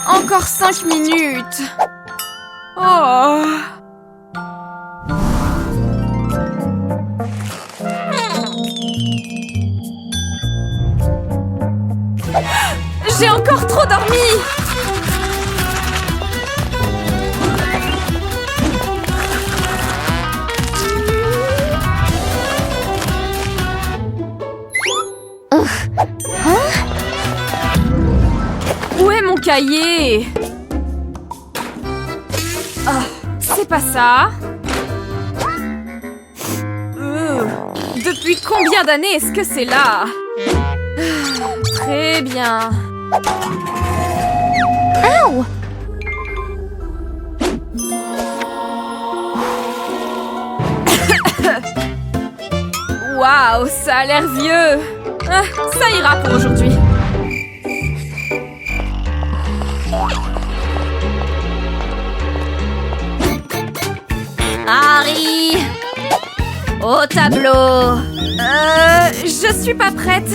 Encore 5 minutes. Oh. J'ai encore trop dormi. Où est mon cahier? Ah, c'est pas ça. Depuis combien d'années est-ce que c'est là? Très bien. Ouh! Waouh, ça a l'air vieux. Ah, ça ira pour aujourd'hui. Harry! Au tableau! Je suis pas prête.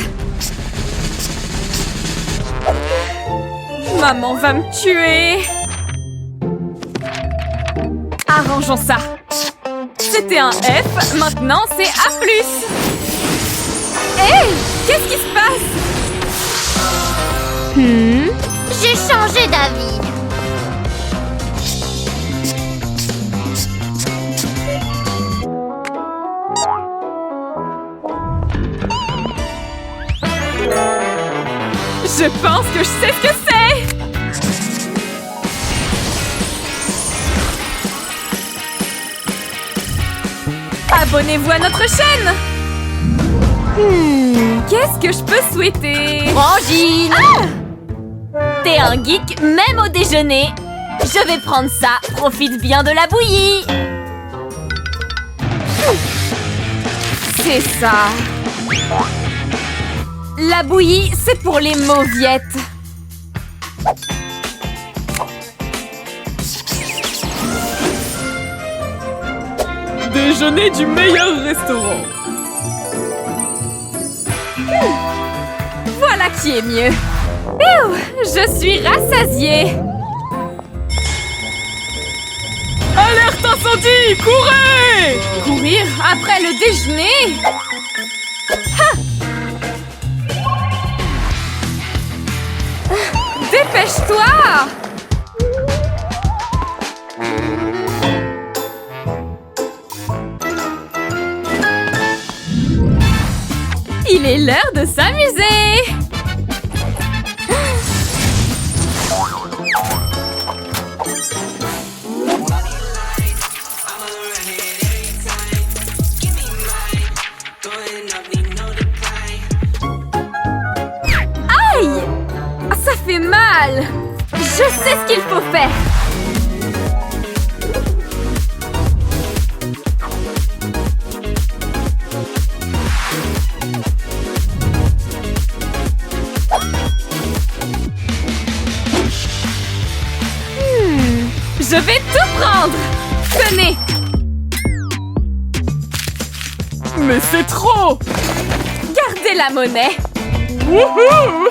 Maman va me tuer. Arrangeons ça. C'était un F, maintenant c'est A+. Hey, qu'est-ce qui se passe? J'ai changé d'avis. Je pense que je sais ce que c'est. Abonnez-vous à notre chaîne. Qu'est-ce que je peux souhaiter? Frangine! T'es un geek même au déjeuner. Je vais prendre ça. Profite bien de la bouillie. C'est ça. La bouillie, c'est pour les mauviettes. Déjeuner du meilleur restaurant. Voilà qui est mieux. Ouh, je suis rassasiée. Alerte incendie! Courez! Courir après le déjeuner? Dépêche-toi! Il est l'heure de s'amuser! Aïe! Ça fait mal! Je sais ce qu'il faut faire! Je vais tout prendre! Tenez! Mais c'est trop! Gardez la monnaie! Wouhou!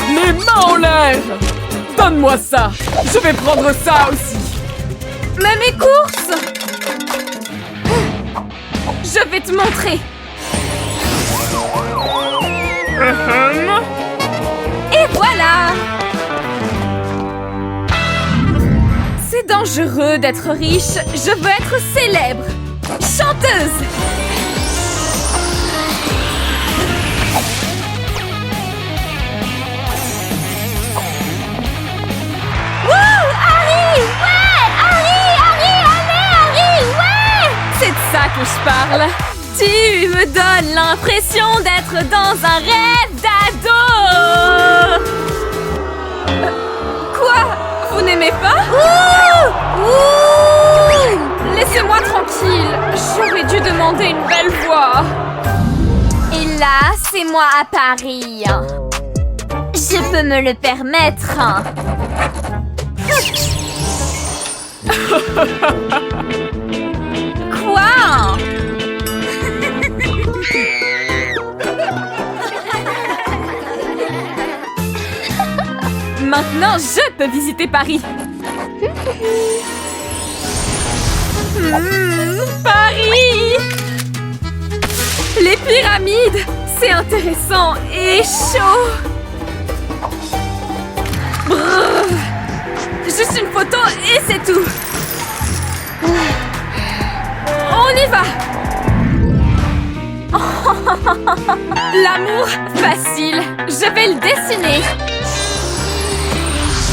Les mains en l'air! Donne-moi ça! Je vais prendre ça aussi! Mais mes courses! Je vais te montrer! Et voilà! C'est dangereux d'être riche. Je veux être célèbre. Chanteuse! Wouh! Harry! Ouais! Harry! Allez, Harry! Ouais! C'est de ça que je parle. Tu me donnes l'impression d'être dans un rêve d'ado! Quoi? Vous n'aimez pas? Laissez-moi tranquille. J'aurais dû demander une belle voix. Et là, c'est moi à Paris. Je peux me le permettre. Maintenant, je peux visiter Paris. Paris! Les pyramides! C'est intéressant et chaud! Brrr. Juste une photo et c'est tout! On y va! L'amour facile! Je vais le dessiner!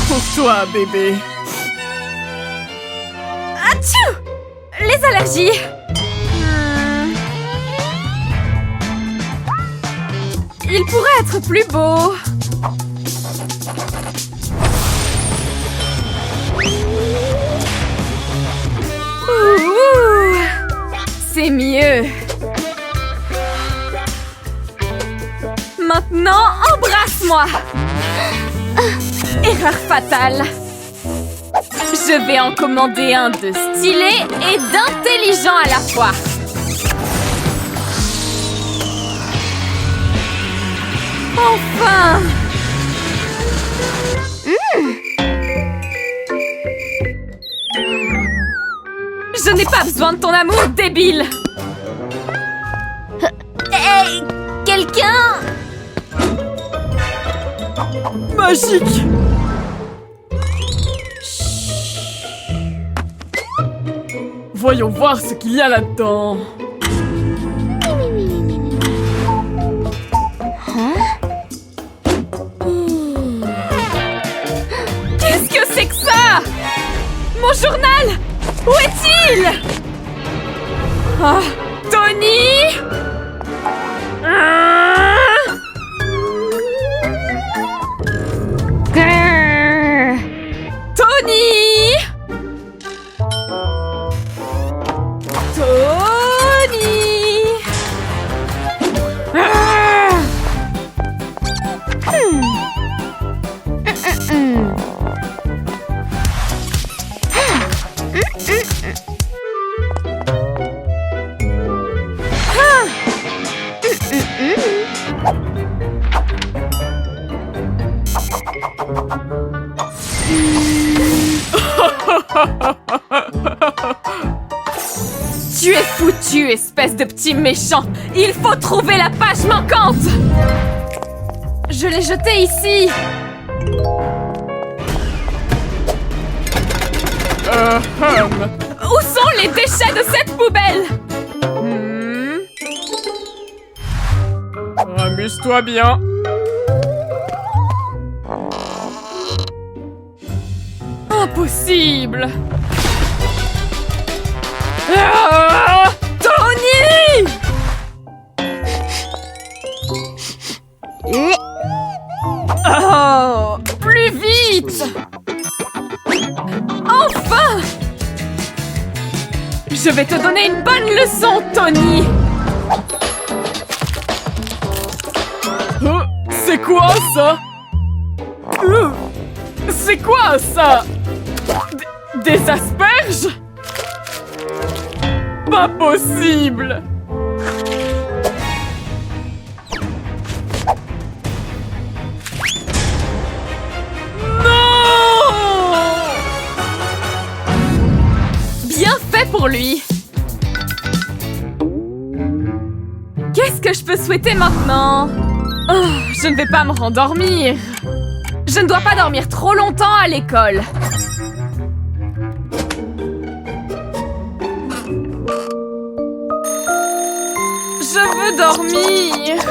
Pour toi, bébé. Atchou! Les allergies! Il pourrait être plus beau! Ouh, c'est mieux! Maintenant, embrasse-moi! Erreur fatale! Je vais en commander un de stylé et d'intelligent à la fois! Enfin! Je n'ai pas besoin de ton amour, débile! Hey, quelqu'un? Magique! Voyons voir ce qu'il y a là-dedans. Qu'est-ce que c'est que ça? Mon journal? Où est-il? Ah, Tony? Tony? Tony? Tu es foutu, espèce de petit méchant! Il faut trouver la page manquante! Je l'ai jetée ici! Où sont les déchets de cette poubelle? Amuse-toi bien. Impossible! Ah, Tony! Oh, plus vite! Enfin! Je vais te donner une bonne leçon, Tony! C'est quoi ça? C'est quoi ça? Des asperges? Pas possible! Non! Bien fait pour lui! Qu'est-ce que je peux souhaiter maintenant? Oh, je ne vais pas me rendormir. Je ne dois pas dormir trop longtemps à l'école. Je veux dormir.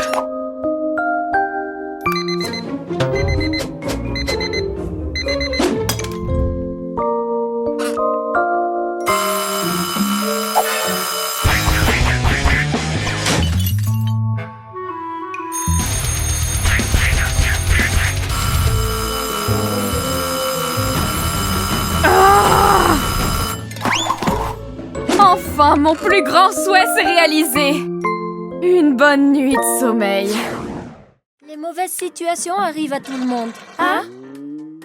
Enfin, mon plus grand souhait s'est réalisé. Une bonne nuit de sommeil. Les mauvaises situations arrivent à tout le monde. Hein?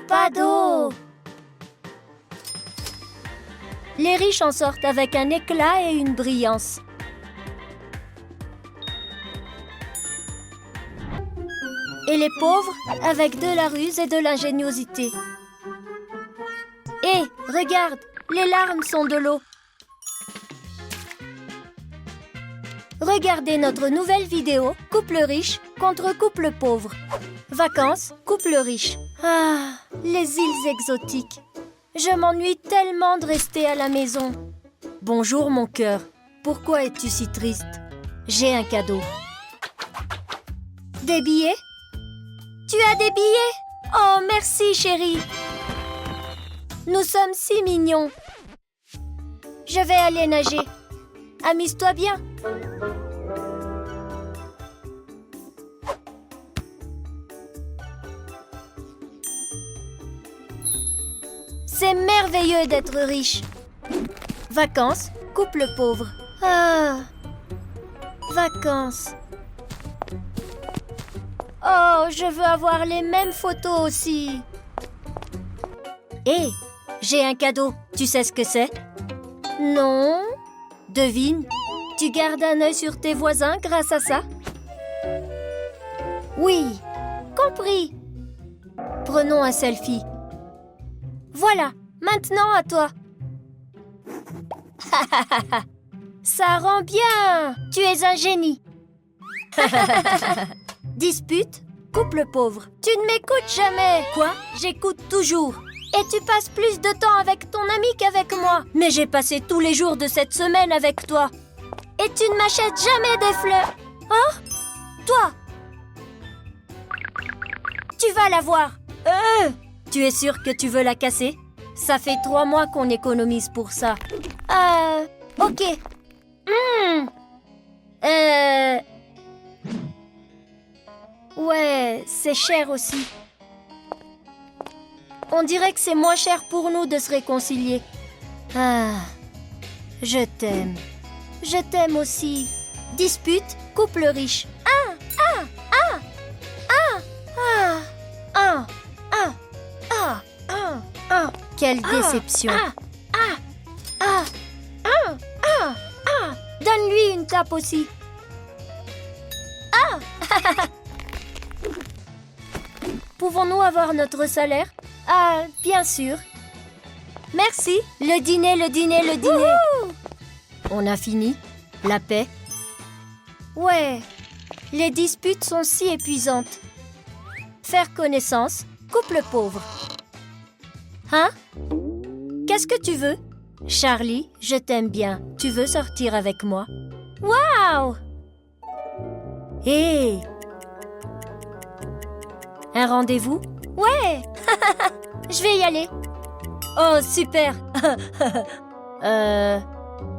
Pas d'eau! Les riches en sortent avec un éclat et une brillance. Et les pauvres avec de la ruse et de l'ingéniosité. Hé, regarde, les larmes sont de l'eau. Regardez notre nouvelle vidéo Couple riche contre couple pauvre. Vacances, couple riche. Ah, les îles exotiques. Je m'ennuie tellement de rester à la maison. Bonjour mon cœur. Pourquoi es-tu si triste? J'ai un cadeau. Des billets? Tu as des billets? Oh, merci chérie. Nous sommes si mignons. Je vais aller nager. Amuse-toi bien. C'est merveilleux d'être riche. Vacances, couple pauvre. Ah, vacances. Oh, je veux avoir les mêmes photos aussi. Hé, j'ai un cadeau. Tu sais ce que c'est? Non. Devine. Tu gardes un œil sur tes voisins grâce à ça? Oui, compris. Prenons un selfie. Voilà, maintenant à toi. Ça rend bien. Tu es un génie. Dispute, couple pauvre. Tu ne m'écoutes jamais. Quoi? J'écoute toujours. Et tu passes plus de temps avec ton ami qu'avec moi. Mais j'ai passé tous les jours de cette semaine avec toi. Et tu ne m'achètes jamais des fleurs. Oh? Toi? Tu vas la voir. Tu es sûr que tu veux la casser? Ça fait 3 mois qu'on économise pour ça. Ok. Ouais, c'est cher aussi. On dirait que c'est moins cher pour nous de se réconcilier. Ah, je t'aime. Je t'aime aussi. Dispute, couple riche. Quelle déception. Donne-lui une tape aussi. Pouvons-nous avoir notre salaire? Ah, bien sûr. Merci. Le dîner. Wouhou! On a fini? La paix? Ouais. Les disputes sont si épuisantes. Faire connaissance, couple pauvre. Hein? Qu'est-ce que tu veux? Charlie, je t'aime bien. Tu veux sortir avec moi? Waouh! Hé! Un rendez-vous? Ouais! Je vais y aller. Oh, super!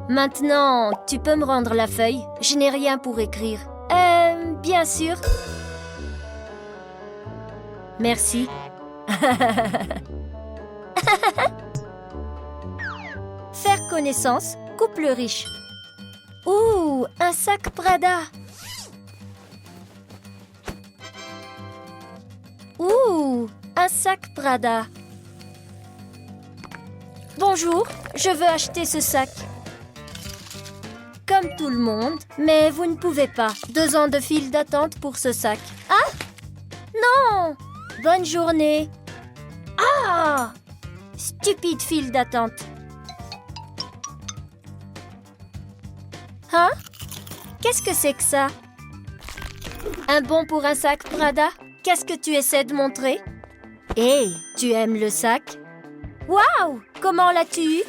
Maintenant, tu peux me rendre la feuille? Je n'ai rien pour écrire. Bien sûr. Merci. Faire connaissance, couple riche. Ouh, un sac Prada. Ouh, un sac Prada. Bonjour, je veux acheter ce sac. Comme tout le monde, mais vous ne pouvez pas. 2 ans de file d'attente pour ce sac. Ah? Non! Bonne journée. Ah! Stupide file d'attente. Hein? Qu'est-ce que c'est que ça? Un bon pour un sac Prada? Qu'est-ce que tu essaies de montrer? Hé, tu aimes le sac? Waouh! Comment l'as-tu eu?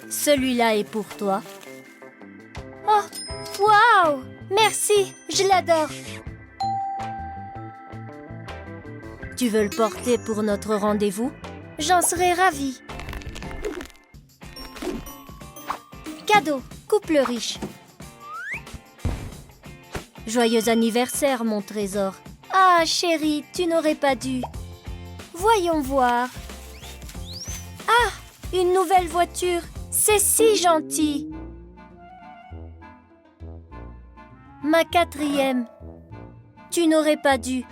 Celui-là est pour toi. Oh, waouh! Merci, je l'adore. Tu veux le porter pour notre rendez-vous? J'en serais ravie. Cadeau, couple riche. Joyeux anniversaire, mon trésor. Ah, chérie, tu n'aurais pas dû. Voyons voir. Ah, une nouvelle voiture. C'est si gentil. Ma 4e. Tu n'aurais pas dû.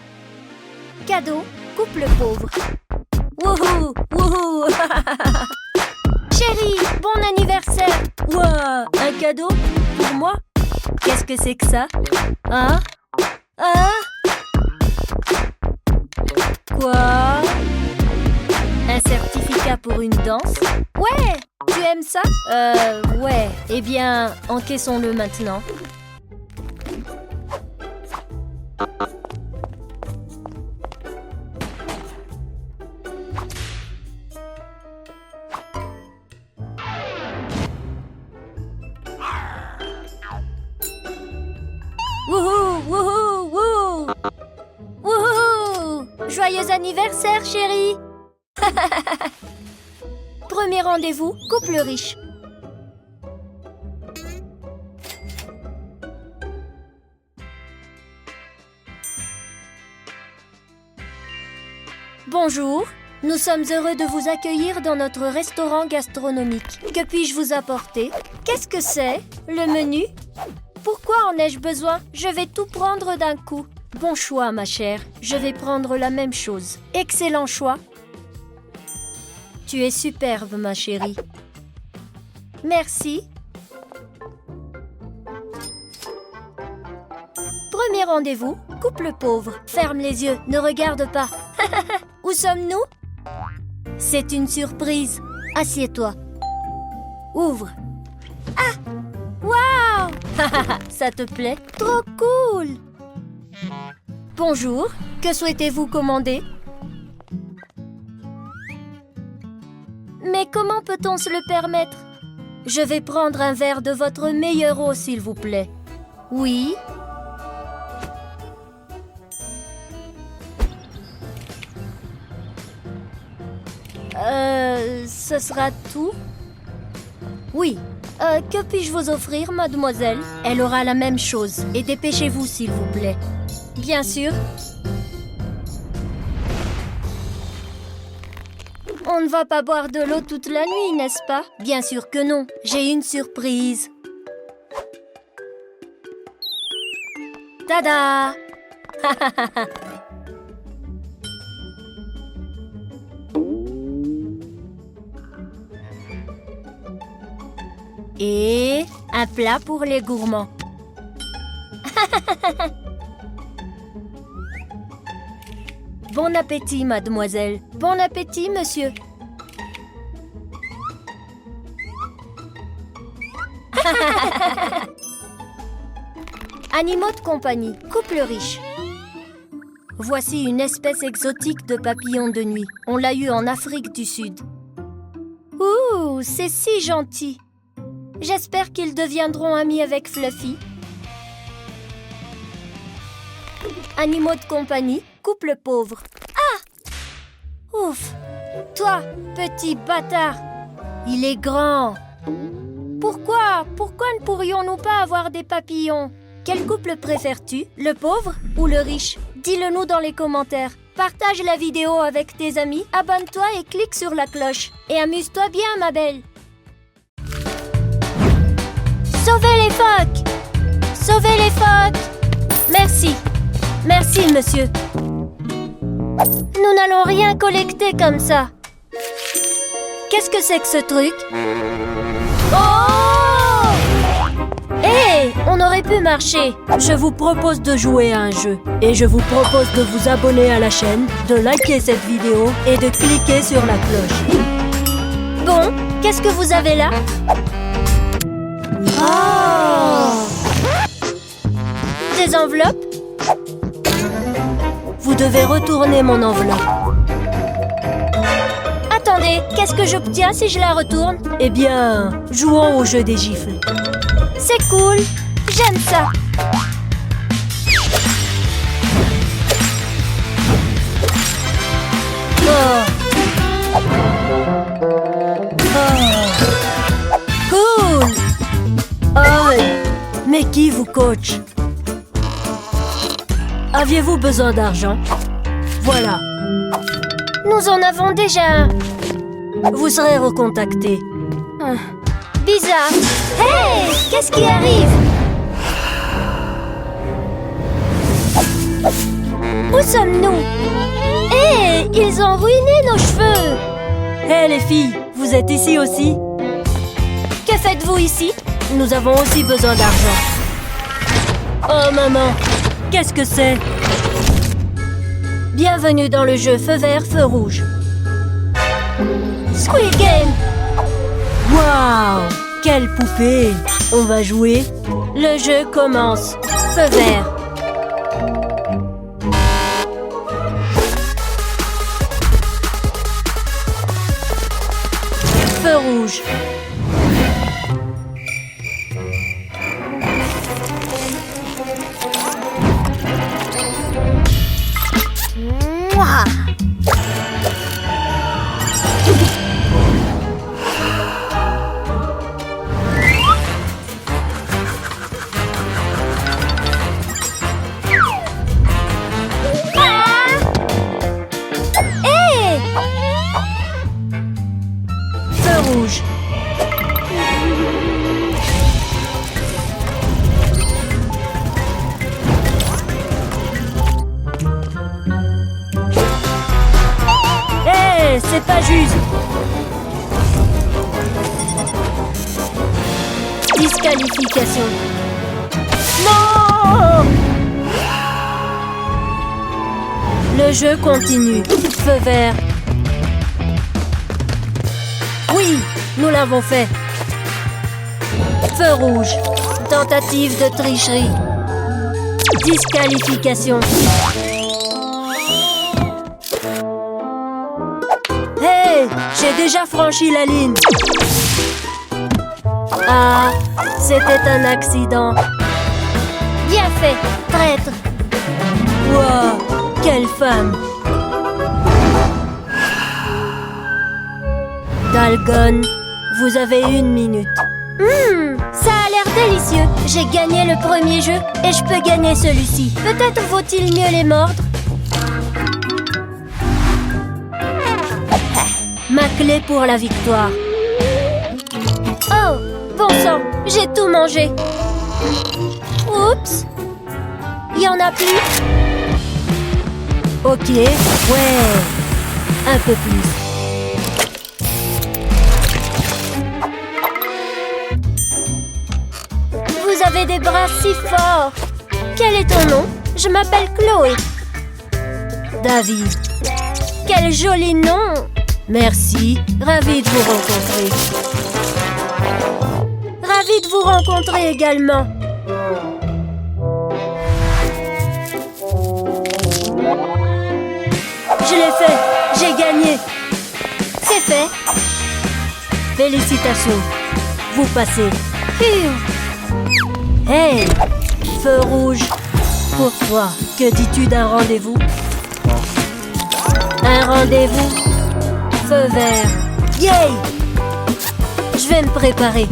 Cadeau, couple pauvre. Wouhou, wouhou. Chérie, bon anniversaire. Ouah, un cadeau pour moi? Qu'est-ce que c'est que ça? Hein? Hein? Quoi? Un certificat pour une danse? Ouais! Tu aimes ça? Ouais. Eh bien, encaissons-le maintenant. Wouhou! Wouhou! Wouhou! Wouhou! Joyeux anniversaire, chérie! Premier rendez-vous, couple riche. Bonjour, nous sommes heureux de vous accueillir dans notre restaurant gastronomique. Que puis-je vous apporter? Qu'est-ce que c'est? Le menu? Pourquoi en ai-je besoin? Je vais tout prendre d'un coup. Bon choix, ma chère. Je vais prendre la même chose. Excellent choix. Tu es superbe, ma chérie. Merci. Premier rendez-vous, couple pauvre. Ferme les yeux, ne regarde pas. Où sommes-nous? C'est une surprise. Assieds-toi. Ouvre. Ah! Waouh! Ça te plaît? Trop cool! Bonjour, que souhaitez-vous commander? Mais comment peut-on se le permettre? Je vais prendre un verre de votre meilleure eau, s'il vous plaît. Oui? Ce sera tout? Oui. Que puis-je vous offrir, mademoiselle? Elle aura la même chose. Et dépêchez-vous, s'il vous plaît. Bien sûr. On ne va pas boire de l'eau toute la nuit, n'est-ce pas? Bien sûr que non. J'ai une surprise. Tada! Et un plat pour les gourmands. Bon appétit, mademoiselle. Bon appétit, monsieur. Animaux de compagnie, couple riche. Voici une espèce exotique de papillon de nuit. On l'a eu en Afrique du Sud. Ouh, c'est si gentil. J'espère qu'ils deviendront amis avec Fluffy. Animaux de compagnie, couple pauvre. Ah! Ouf! Toi, petit bâtard! Il est grand! Pourquoi ne pourrions-nous pas avoir des papillons? Quel couple préfères-tu, le pauvre ou le riche? Dis-le-nous dans les commentaires. Partage la vidéo avec tes amis, abonne-toi et clique sur la cloche. Et amuse-toi bien, ma belle! Sauvez les phoques! Sauvez les phoques! Merci! Merci, monsieur. Nous n'allons rien collecter comme ça. Qu'est-ce que c'est que ce truc? Oh! Hé! On aurait pu marcher. Je vous propose de jouer à un jeu. Et je vous propose de vous abonner à la chaîne, de liker cette vidéo et de cliquer sur la cloche. Bon, qu'est-ce que vous avez là? Oh! Des enveloppes? Vous devez retourner mon enveloppe. Attendez, qu'est-ce que j'obtiens si je la retourne? Eh bien, jouons au jeu des gifles. C'est cool, j'aime ça. Oh. Oh. Cool. Oh. Mais qui vous coach? Aviez-vous besoin d'argent? Voilà. Nous en avons déjà un. Vous serez recontacté. Bizarre. Hey! Qu'est-ce qui arrive? Où sommes-nous? Hé! Ils ont ruiné nos cheveux! Hé les filles, vous êtes ici aussi? Que faites-vous ici? Nous avons aussi besoin d'argent. Oh maman! Qu'est-ce que c'est? Bienvenue dans le jeu feu vert, feu rouge. Squid Game! Waouh! Quelle poupée! On va jouer. Le jeu commence. Feu vert. Feu rouge. Rouge. Hé, c'est pas juste. Disqualification. Non! Le jeu continue. Feu vert. Oui, nous l'avons fait. Feu rouge. Tentative de tricherie. Disqualification. Hey, j'ai déjà franchi la ligne. Ah, c'était un accident. Bien fait, traître. Wow, quelle femme. Dalgon, vous avez 1 minute. Ça a l'air délicieux. J'ai gagné le premier jeu et je peux gagner celui-ci. Peut-être vaut-il mieux les mordre. Ma clé pour la victoire. Oh, bon sang, j'ai tout mangé. Oups. Il y en a plus? Ok, ouais. Un peu plus. Vous avez des bras si forts. Quel est ton nom? Je m'appelle Chloé. David. Quel joli nom. Merci. Ravi de vous rencontrer. Ravi de vous rencontrer également. Je l'ai fait. J'ai gagné. C'est fait. Félicitations. Vous passez. Hey, feu rouge. Pour toi, que dis-tu d'un rendez-vous? Un rendez-vous? Feu vert. Yay! Je vais me préparer.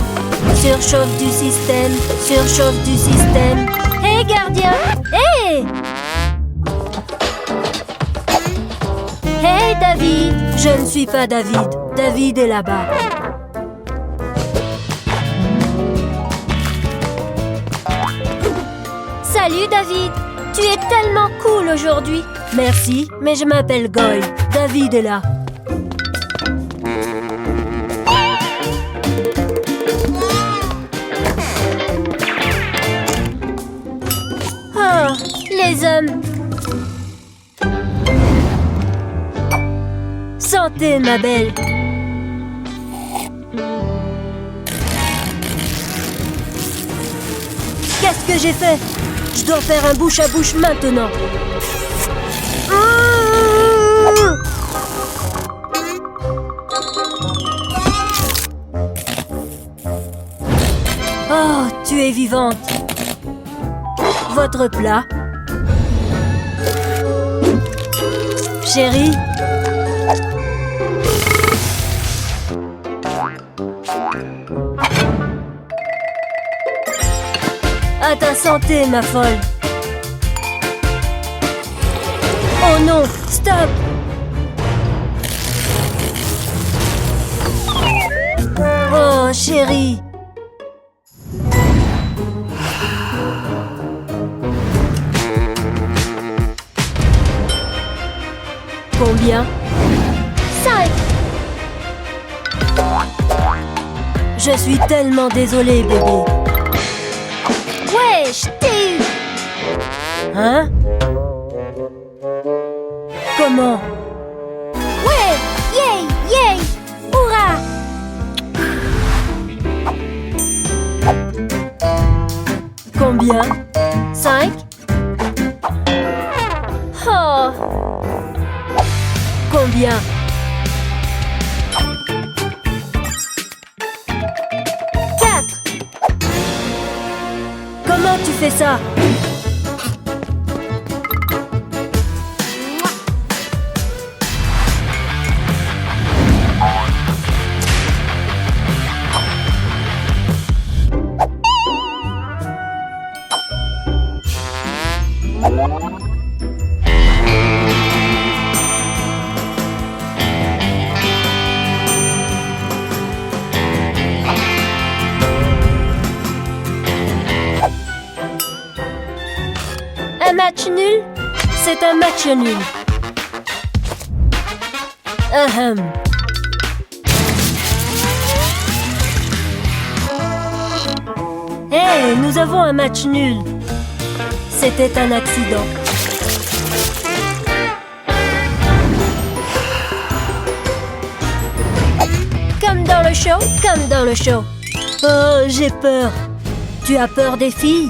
Surchauffe du système, surchauffe du système. Hey, gardien! Hey! Hey, David! Je ne suis pas David. David est là-bas. Salut David, tu es tellement cool aujourd'hui. Merci, mais je m'appelle Goyle. David est là. Oh, les hommes. Santé, ma belle. Qu'est-ce que j'ai fait? Je dois faire un bouche à bouche maintenant. Oh, tu es vivante. Votre plat. Chérie. À ta santé, ma folle. Oh non, stop. Oh, chérie. Combien? 5. Je suis tellement désolée, bébé. Ouais, je t'ai eu. Hein? Combien? 5? Oh! Combien? 4! Comment tu fais ça? Un match nul? C'est un match nul. Ahem. Hey, nous avons un match nul. C'était un accident. Comme dans le show, comme dans le show. Oh, j'ai peur. Tu as peur des filles?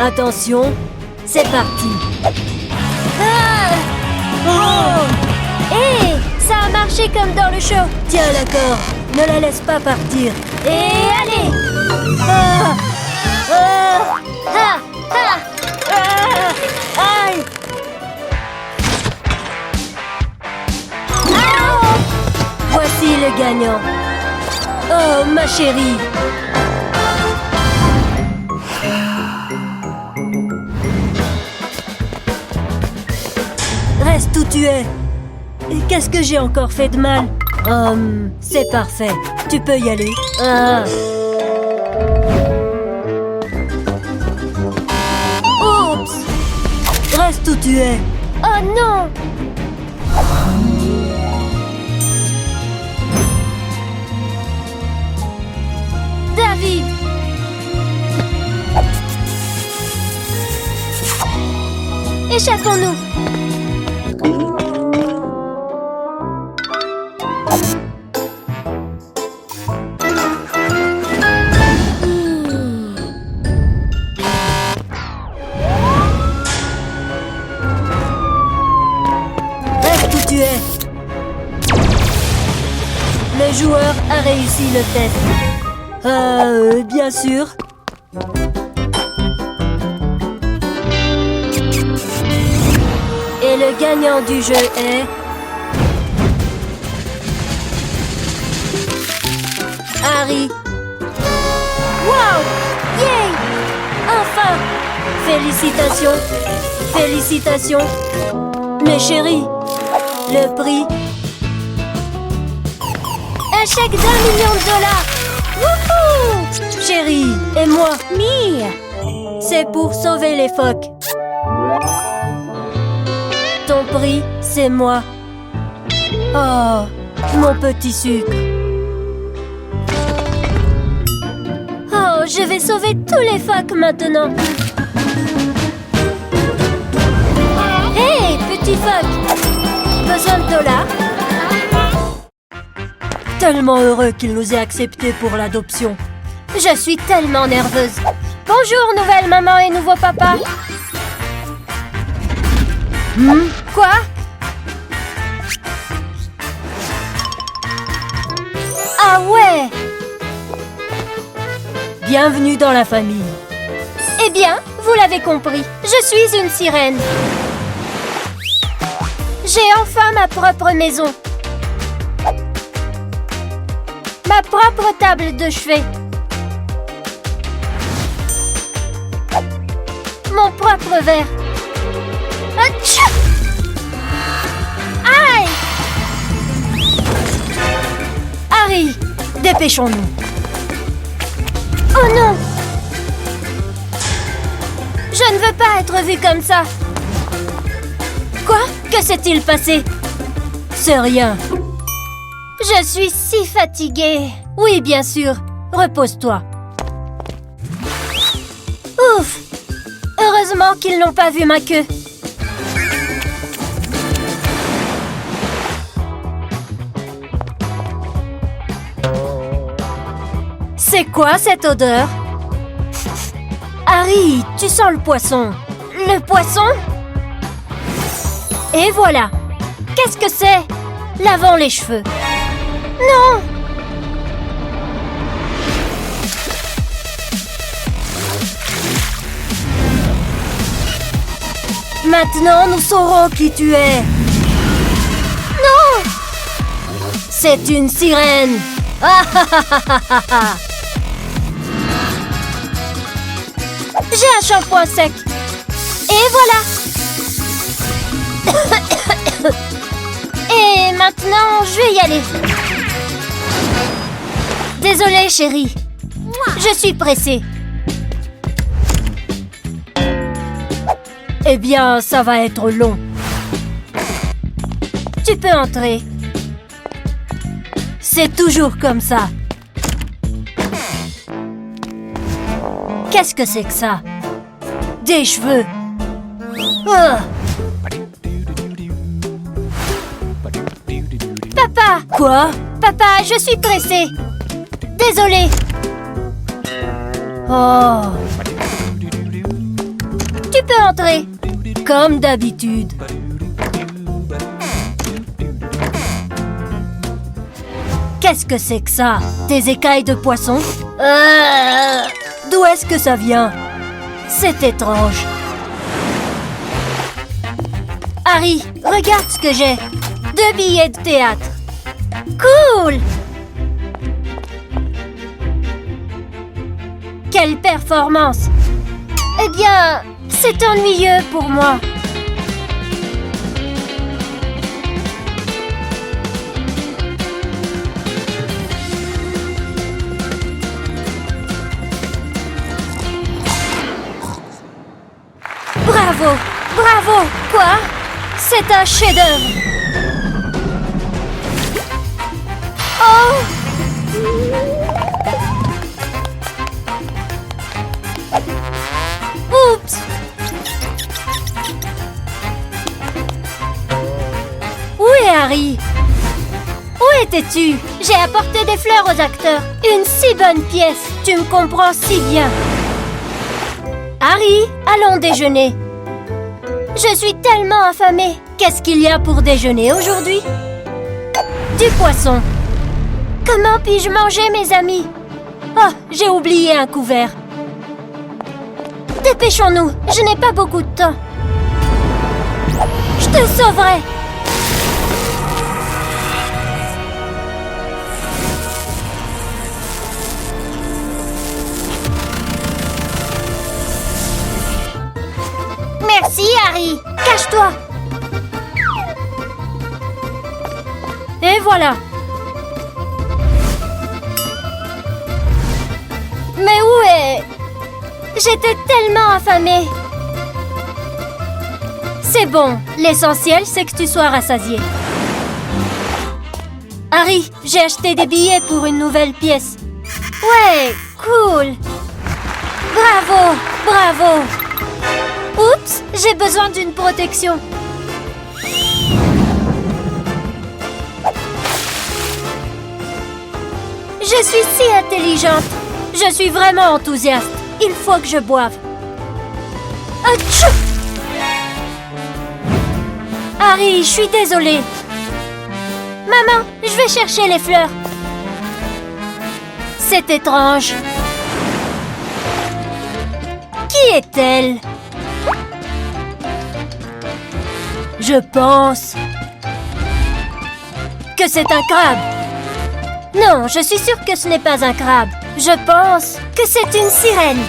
Attention, c'est parti. Ah! Oh! Hé, ça a marché comme dans le show. Tiens la corde, ne la laisse pas partir. Et allez! Ah! Ah! Ah! Ah! Ah! Aïe! Ah! Voici le gagnant. Oh, ma chérie. Reste où tu es. Qu'est-ce que j'ai encore fait de mal? C'est parfait. Tu peux y aller. Ah. Oups! Reste où tu es. Oh non! David! Échappons-nous! Reste où tu es. Le joueur a réussi le test. Bien sûr. Et le gagnant du jeu est... Harry. Wow! Yay! Enfin! Félicitations! Félicitations! Mes chéris, le prix... Un chèque d'1 million de dollars! Wouhou! Chérie, et moi? Mille! C'est pour sauver les phoques. Ton prix, c'est moi. Oh, mon petit sucre. Oh, je vais sauver tous les phoques maintenant. Hé, petit phoque! Besoin de dollars? Tellement heureux qu'il nous ait acceptés pour l'adoption. Je suis tellement nerveuse. Bonjour, nouvelle maman et nouveau papa. Quoi? Ah ouais! Bienvenue dans la famille. Eh bien, vous l'avez compris, je suis une sirène. J'ai enfin ma propre maison. Ma propre table de chevet. Mon propre verre. Atchou! Aïe! Harry, dépêchons-nous. Oh non! Je ne veux pas être vue comme ça. Quoi? Que s'est-il passé? C'est rien. Je suis si fatiguée. Oui, bien sûr. Repose-toi. Ouf! Heureusement qu'ils n'ont pas vu ma queue. C'est quoi cette odeur? Harry, tu sens le poisson. Le poisson? Et voilà. Qu'est-ce que c'est? Lavons les cheveux. Non! Maintenant, nous saurons qui tu es. Non! C'est une sirène. Ah, ah, ah, ah, ah, ah. J'ai un shampoing sec. Et voilà. Et maintenant, je vais y aller. Désolée, chérie. Je suis pressée. Eh bien, ça va être long. Tu peux entrer. C'est toujours comme ça. Qu'est-ce que c'est que ça? Des cheveux. Oh. Papa! Quoi? Papa, je suis pressée. Désolée. Oh. Tu peux entrer. Comme d'habitude. Qu'est-ce que c'est que ça? Des écailles de poisson? D'où est-ce que ça vient? C'est étrange. Harry, regarde ce que j'ai. 2 billets de théâtre. Cool! Quelle performance! Eh bien, c'est ennuyeux pour moi. Bravo! Bravo! Quoi? C'est un chef-d'œuvre! Oh! Oups! Où est Harry? Où étais-tu? J'ai apporté des fleurs aux acteurs. Une si bonne pièce. Tu me comprends si bien. Harry, allons déjeuner. Je suis tellement affamée. Qu'est-ce qu'il y a pour déjeuner aujourd'hui? Du poisson. Comment puis-je manger, mes amis? Oh, j'ai oublié un couvert. Dépêchons-nous, je n'ai pas beaucoup de temps. Je te sauverai. Merci, Harry. Cache-toi. Et voilà. Mais où est... J'étais tellement affamée. C'est bon. L'essentiel, c'est que tu sois rassasié. Harry, j'ai acheté des billets pour une nouvelle pièce. Ouais, cool. Bravo, bravo. Oups, j'ai besoin d'une protection. Je suis si intelligente. Je suis vraiment enthousiaste. Il faut que je boive. Atchou! Harry, je suis désolée. Maman, je vais chercher les fleurs. C'est étrange. Qui est-elle? Je pense que c'est un crabe. Non, je suis sûre que ce n'est pas un crabe. Je pense que c'est une sirène.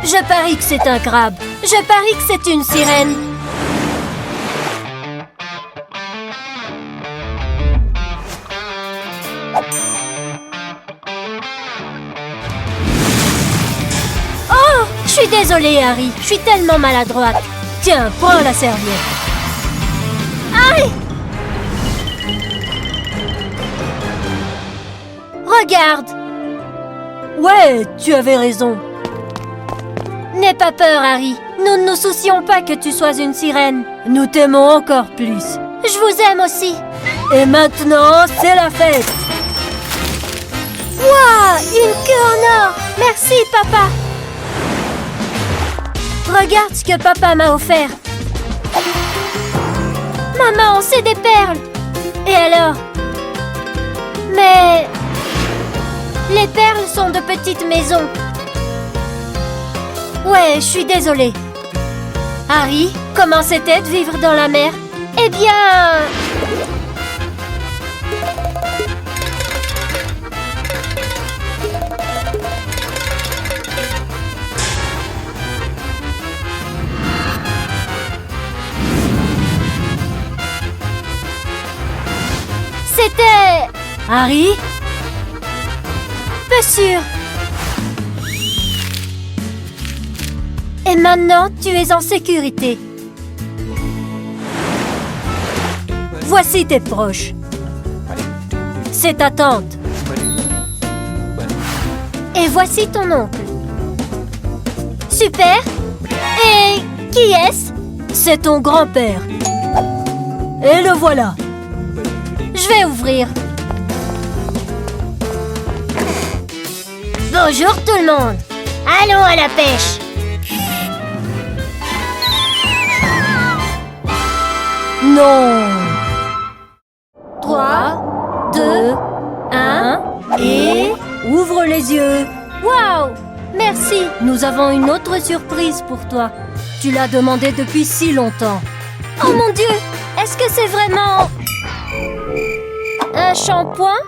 Je parie que c'est un crabe. Je parie que c'est une sirène. Oh, je suis désolée, Harry. Je suis tellement maladroite. Tiens, prends la serviette. Aïe! Regarde! Ouais, tu avais raison. N'aie pas peur, Harry. Nous ne nous soucions pas que tu sois une sirène. Nous t'aimons encore plus. Je vous aime aussi. Et maintenant, c'est la fête. Waouh, une queue en or. Merci, papa. Regarde ce que papa m'a offert. Maman, c'est des perles. Et alors? Mais... les perles sont de petites maisons. Ouais, je suis désolée. Harry, comment c'était de vivre dans la mer? Eh bien... c'était... Harry? Peu sûr. Et maintenant, tu es en sécurité. Voici tes proches. C'est ta tante. Et voici ton oncle. Super. Et qui est-ce? C'est ton grand-père. Et le voilà. Je vais ouvrir. Bonjour tout le monde. Allons à la pêche. Non. 3, 2, 1 et... ouvre les yeux. Waouh! Merci. Nous avons une autre surprise pour toi. Tu l'as demandé depuis si longtemps. Oh mon Dieu! Est-ce que c'est vraiment... un shampoing?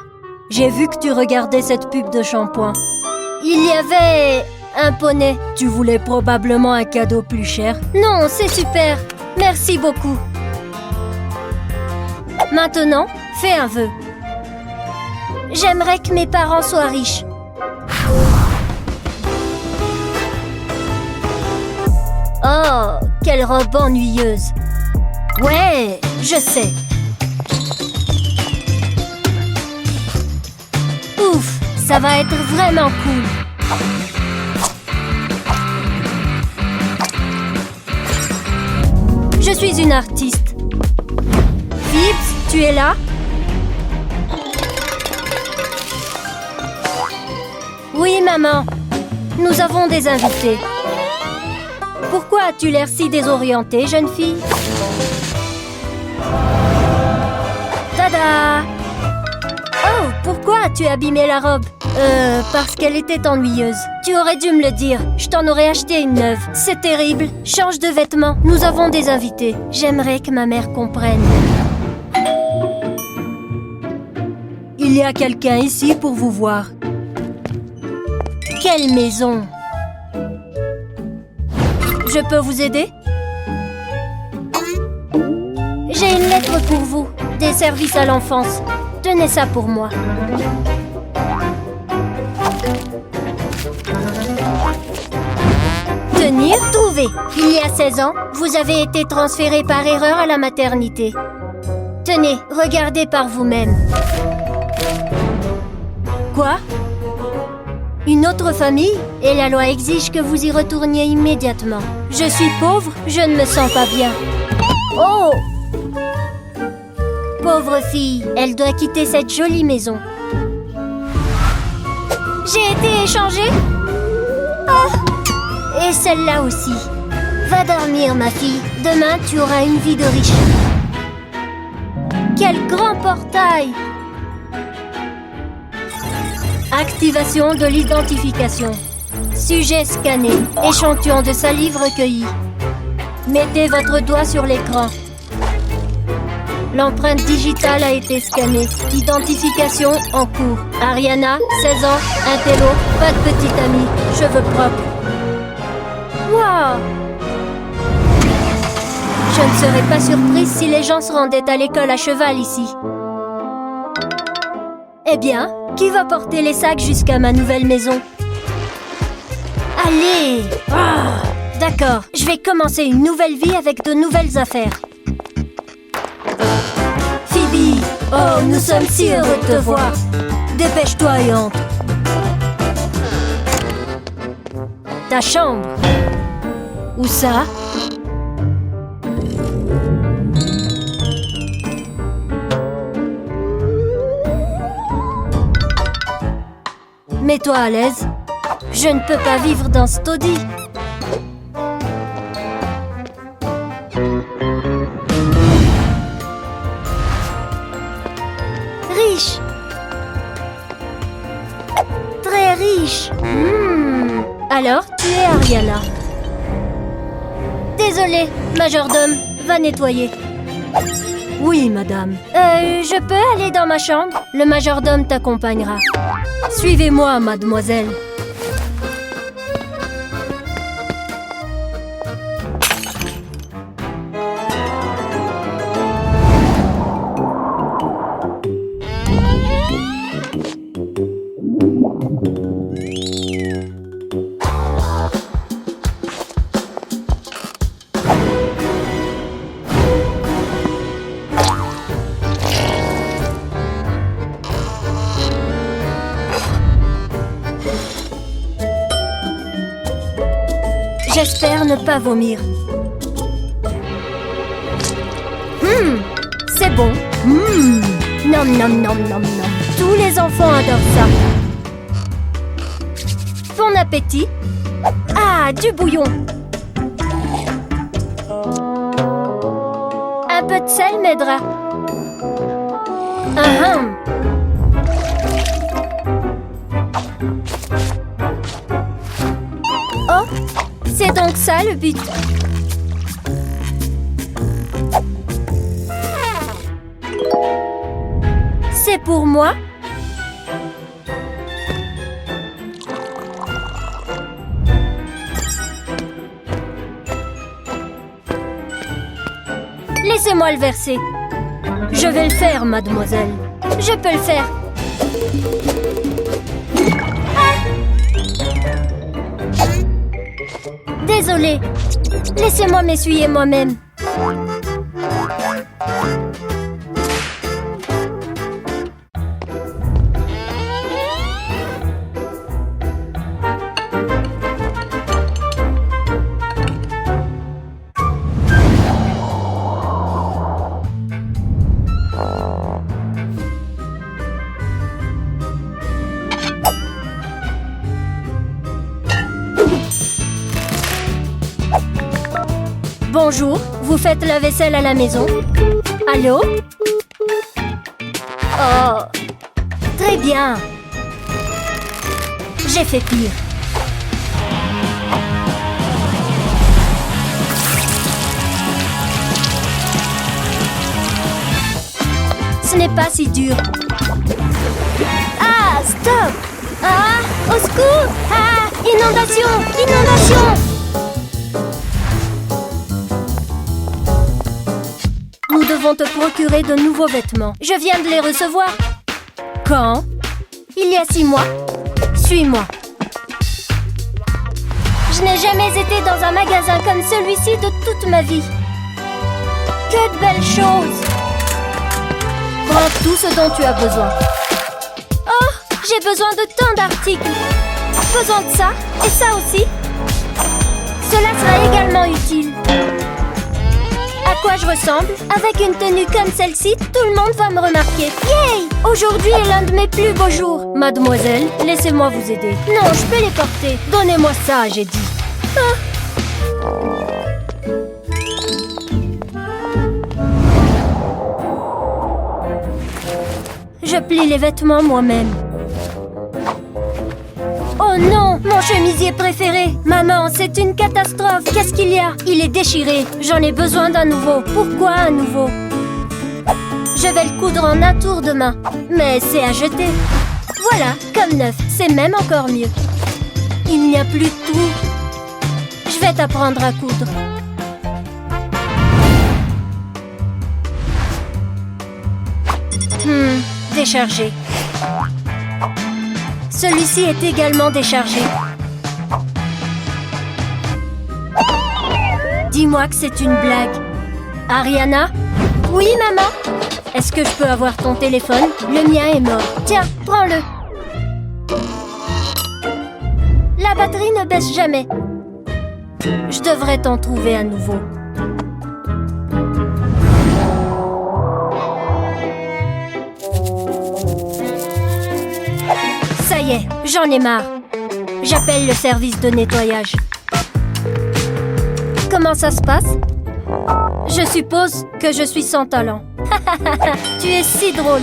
J'ai vu que tu regardais cette pub de shampoing. Il y avait... un poney. Tu voulais probablement un cadeau plus cher. Non, c'est super. Merci beaucoup. Maintenant, fais un vœu. J'aimerais que mes parents soient riches. Oh, quelle robe ennuyeuse. Ouais, je sais. Ouf, ça va être vraiment cool. Je suis une artiste. Phips, tu es là? Oui, maman. Nous avons des invités. Pourquoi as-tu l'air si désorientée, jeune fille? Tada! Oh, pourquoi as-tu abîmé la robe? Parce qu'elle était ennuyeuse. Tu aurais dû me le dire. Je t'en aurais acheté une neuve. C'est terrible. Change de vêtements. Nous avons des invités. J'aimerais que ma mère comprenne. Il y a quelqu'un ici pour vous voir. Quelle maison! Je peux vous aider? J'ai une lettre pour vous. Des services à l'enfance. Tenez ça pour moi. Tenir, trouver. Il y a 16 ans, vous avez été transféré par erreur à la maternité. Tenez, regardez par vous-même. Quoi? Une autre famille? Et la loi exige que vous y retourniez immédiatement. Je suis pauvre, je ne me sens pas bien. Oh! Pauvre fille, elle doit quitter cette jolie maison. J'ai été échangée? Oh! Et celle-là aussi. Va dormir, ma fille. Demain, tu auras une vie de riche. Quel grand portail! Activation de l'identification. Sujet scanné. Échantillon de salive recueilli. Mettez votre doigt sur l'écran. L'empreinte digitale a été scannée. Identification en cours. Ariana, 16 ans, intello, pas de petite amie, cheveux propres. Waouh! Je ne serais pas surprise si les gens se rendaient à l'école à cheval ici. Eh bien, qui va porter les sacs jusqu'à ma nouvelle maison? Allez! D'accord, je vais commencer une nouvelle vie avec de nouvelles affaires. Phoebe! Oh, nous sommes si heureux de te voir. Dépêche-toi et entre. Ta chambre. Où ça? Mets-toi à l'aise. Je ne peux pas vivre dans ce taudis. Alors, tu es Ariana. Désolé, majordome, va nettoyer. Oui, madame. Je peux aller dans ma chambre? Le majordome t'accompagnera. Suivez-moi, mademoiselle. J'espère ne pas vomir. C'est bon. Nom nom nom nom nom. Tous les enfants adorent ça. Bon appétit. Ah, du bouillon. Un peu de sel m'aidera. Oh, c'est donc ça le but. C'est pour moi? Laissez-moi le verser. Je vais le faire, mademoiselle. Je peux le faire. Désolée. Laissez-moi m'essuyer moi-même. Bonjour, vous faites la vaisselle à la maison? Allô? Oh, très bien. J'ai fait pire. Ce n'est pas si dur. Ah, stop! Ah, au secours! Ah, inondation! Inondation! Nous devons te procurer de nouveaux vêtements. Je viens de les recevoir. Quand? Il y a 6 mois. Suis-moi. Je n'ai jamais été dans un magasin comme celui-ci de toute ma vie. Que de belles choses! Prends tout ce dont tu as besoin. Oh, j'ai besoin de tant d'articles. Besoin de ça et ça aussi. Cela sera également utile. À quoi je ressemble? Avec une tenue comme celle-ci, tout le monde va me remarquer. Yay! Aujourd'hui est l'un de mes plus beaux jours. Mademoiselle, laissez-moi vous aider. Non, je peux les porter. Donnez-moi ça, j'ai dit. Ah. Je plie les vêtements moi-même. Oh non, mon chemisier préféré. Maman, c'est une catastrophe. Qu'est-ce qu'il y a? Il est déchiré. J'en ai besoin d'un nouveau. Pourquoi un nouveau? Je vais le coudre en un tour de main. Mais c'est à jeter. Voilà, comme neuf. C'est même encore mieux. Il n'y a plus de trou. Je vais t'apprendre à coudre. Déchargé. Celui-ci est également déchargé. Dis-moi que c'est une blague. Ariana? Oui, maman? Est-ce que je peux avoir ton téléphone? Le mien est mort. Tiens, prends-le. La batterie ne baisse jamais. Je devrais t'en trouver un nouveau. Ça y est, j'en ai marre. J'appelle le service de nettoyage. Comment ça se passe? Je suppose que je suis sans talent. Tu es si drôle.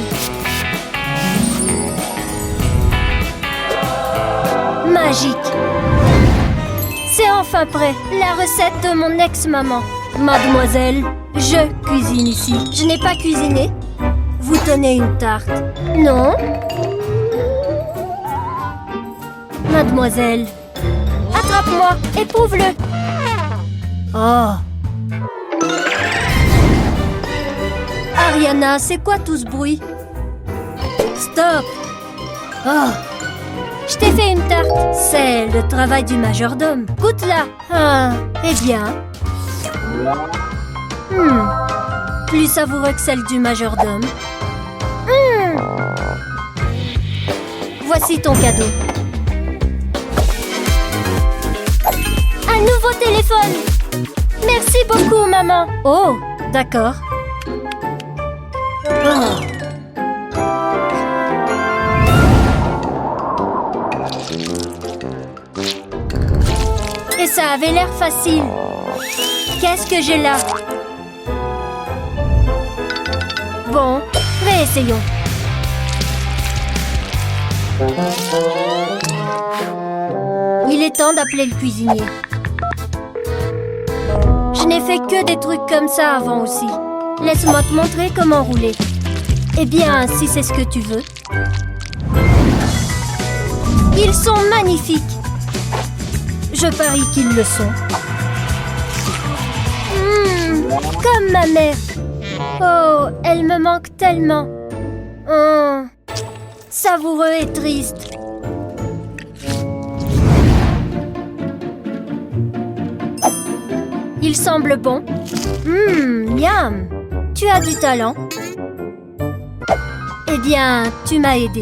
Magique. enfin prêt. La recette de mon ex-maman. Mademoiselle, je cuisine ici. Je n'ai pas cuisiné. Vous tenez une tarte. Non? Mademoiselle, attrape-moi, éprouve-le. Oh. Ariana, c'est quoi tout ce bruit? Stop. Oh. Je t'ai fait une tarte. C'est le travail du majordome. Goûte-la. Ah, eh bien. Plus savoureux que celle du majordome. Voici ton cadeau. Un nouveau téléphone. Merci beaucoup, maman. Oh, d'accord. Oh. Et ça avait l'air facile. Qu'est-ce que j'ai là? Bon, réessayons. Il est temps d'appeler le cuisinier. Je n'ai fait que des trucs comme ça avant aussi. Laisse-moi te montrer comment rouler. Eh bien, si c'est ce que tu veux. Ils sont magnifiques. Je parie qu'ils le sont. Comme ma mère. Oh, elle me manque tellement. Oh, savoureux et triste. Il semble bon. Miam. Tu as du talent. Eh bien, tu m'as aidé.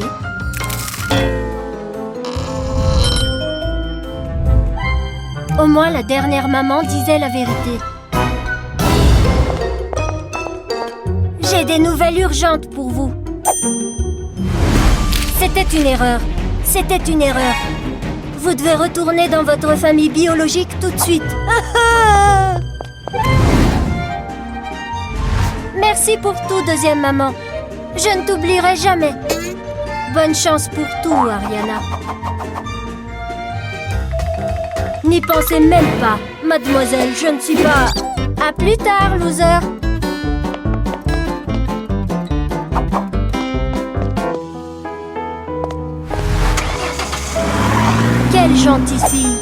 Au moins, la dernière maman disait la vérité. J'ai des nouvelles urgentes pour vous. C'était une erreur. C'était une erreur. Vous devez retourner dans votre famille biologique tout de suite. Merci pour tout, deuxième maman. Je ne t'oublierai jamais. Bonne chance pour tout, Ariana. N'y pensez même pas, mademoiselle, je ne suis pas... À plus tard, loser. Quelle gentille fille.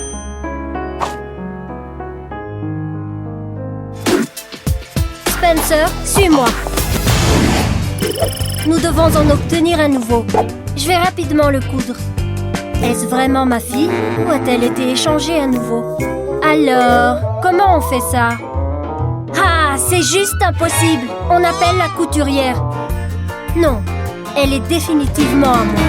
Spencer, suis-moi. Nous devons en obtenir un nouveau. Je vais rapidement le coudre. Est-ce vraiment ma fille ou a-t-elle été échangée à nouveau? Alors, comment on fait ça? Ah, c'est juste impossible. On appelle la couturière. Non, elle est définitivement à moi.